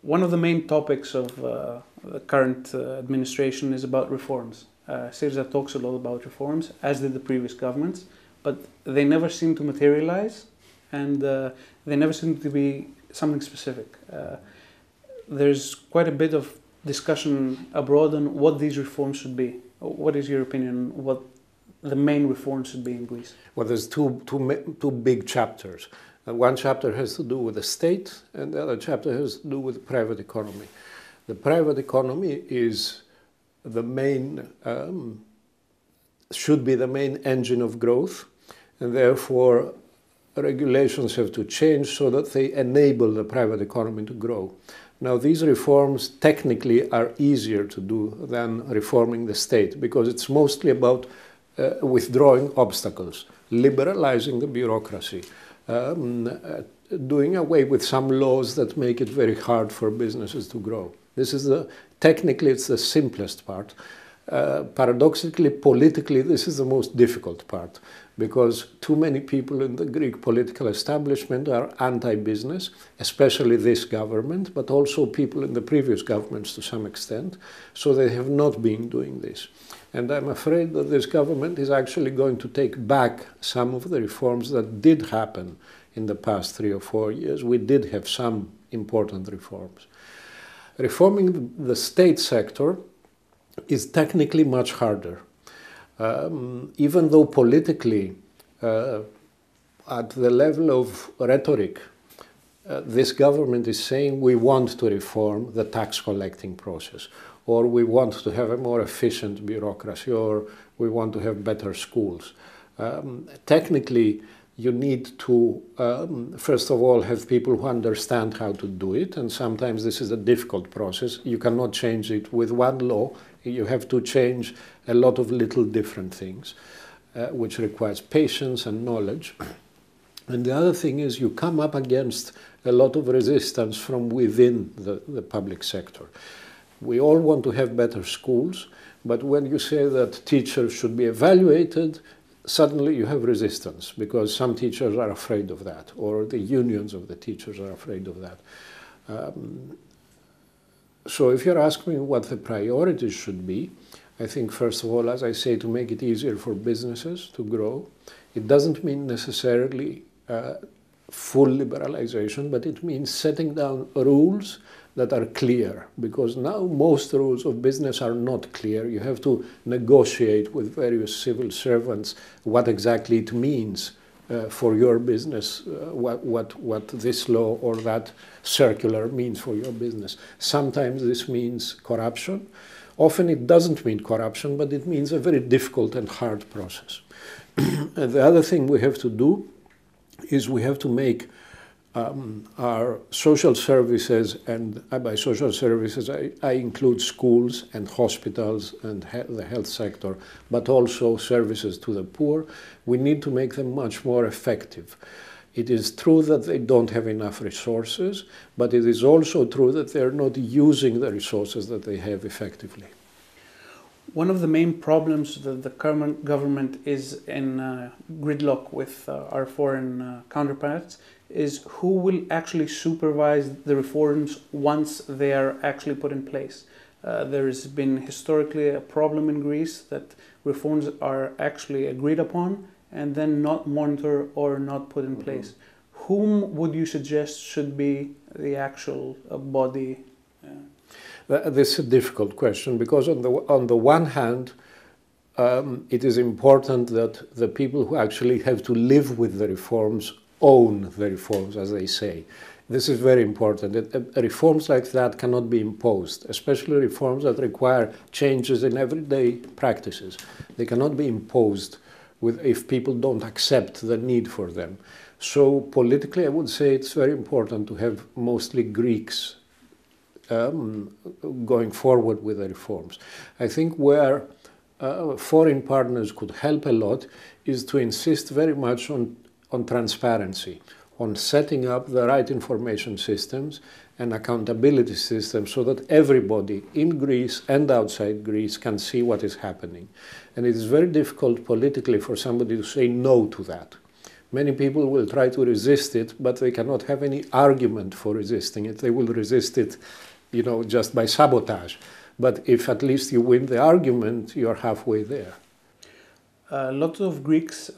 One of the main topics of the current administration is about reforms. Syriza talks a lot about reforms, as did the previous governments, but they never seem to materialize, and they never seem to be something specific. There's quite a bit of discussion abroad on what these reforms should be. What is your opinion on what the main reforms should be in Greece? Well, there's two big chapters. One chapter has to do with the state, and the other chapter has to do with the private economy. The private economy is the main, should be the main engine of growth, and therefore regulations have to change so that they enable the private economy to grow. Now, these reforms technically are easier to do than reforming the state, because it's mostly about withdrawing obstacles, liberalizing the bureaucracy, doing away with some laws that make it very hard for businesses to grow. This is technically it's the simplest part. Paradoxically, politically, this is the most difficult part, because too many people in the Greek political establishment are anti-business, especially this government, but also people in the previous governments to some extent, so they have not been doing this. And I'm afraid that this government is actually going to take back some of the reforms that did happen in the past 3 or 4 years. We did have some important reforms. Reforming the state sector is technically much harder. Even though politically, at the level of rhetoric, this government is saying we want to reform the tax collecting process, or we want to have a more efficient bureaucracy, or we want to have better schools. Technically, you need to, first of all, have people who understand how to do it, and sometimes this is a difficult process. You cannot change it with one law. You have to change a lot of little different things, which requires patience and knowledge. And the other thing is you come up against a lot of resistance from within the public sector. We all want to have better schools, but when you say that teachers should be evaluated, suddenly you have resistance, because some teachers are afraid of that, or the unions of the teachers are afraid of that. So if you're asking me what the priorities should be, I think first of all, as I say, to make it easier for businesses to grow. It doesn't mean necessarily full liberalization, but it means setting down rules that are clear, because now most rules of business are not clear. You have to negotiate with various civil servants what exactly it means for your business, what this law or that circular means for your business. Sometimes this means corruption. Often it doesn't mean corruption, but it means a very difficult and hard process. And the other thing we have to do is we have to make our social services, and by social services I include schools and hospitals and the health sector, but also services to the poor. We need to make them much more effective. It is true that they don't have enough resources, but it is also true that they're not using the resources that they have effectively. One of the main problems that the current government is in gridlock with our foreign counterparts is who will actually supervise the reforms once they are actually put in place. There has been historically a problem in Greece that reforms are actually agreed upon and then not monitored or not put in place. Whom would you suggest should be the actual body? This is a difficult question, because on the one hand, it is important that the people who actually have to live with the reforms own the reforms, as they say. This is very important. Reforms like that cannot be imposed, especially reforms that require changes in everyday practices. They cannot be imposed if people don't accept the need for them. So politically, I would say it's very important to have mostly Greeks going forward with the reforms. I think where foreign partners could help a lot is to insist very much on transparency, on setting up the right information systems and accountability systems so that everybody in Greece and outside Greece can see what is happening. And it is very difficult politically for somebody to say no to that, Many people will try to resist it, but they cannot have any argument for resisting it. They will resist it, just by sabotage. But if at least you win the argument, you're halfway there. Lots of Greeks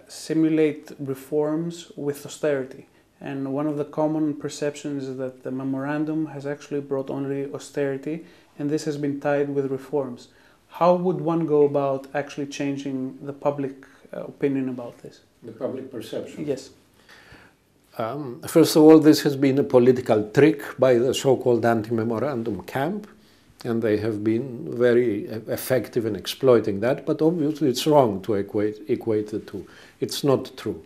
simulate reforms with austerity. And one of the common perceptions is that the memorandum has actually brought only austerity, and this has been tied with reforms. How would one go about actually changing the public opinion about this? The public perception? Yes. First of all, this has been a political trick by the so-called anti-memorandum camp, and they have been very effective in exploiting that, but obviously it's wrong to equate the two. It's not true.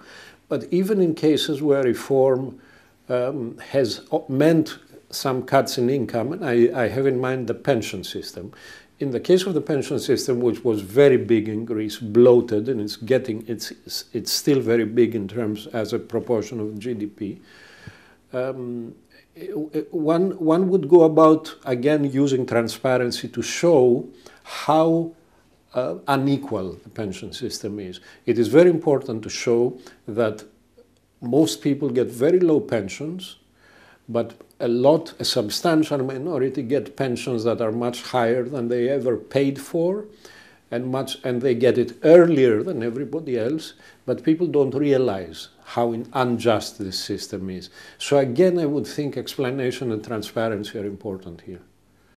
But even in cases where reform has meant some cuts in income, and I have in mind the pension system. In the case of the pension system, which was very big in Greece, bloated, and it's still very big in terms as a proportion of GDP, one would go about, again, using transparency to show how unequal the pension system is. It is very important to show that most people get very low pensions, but a substantial minority get pensions that are much higher than they ever paid for, and they get it earlier than everybody else, but people don't realize how unjust this system is. So again, I would think explanation and transparency are important here.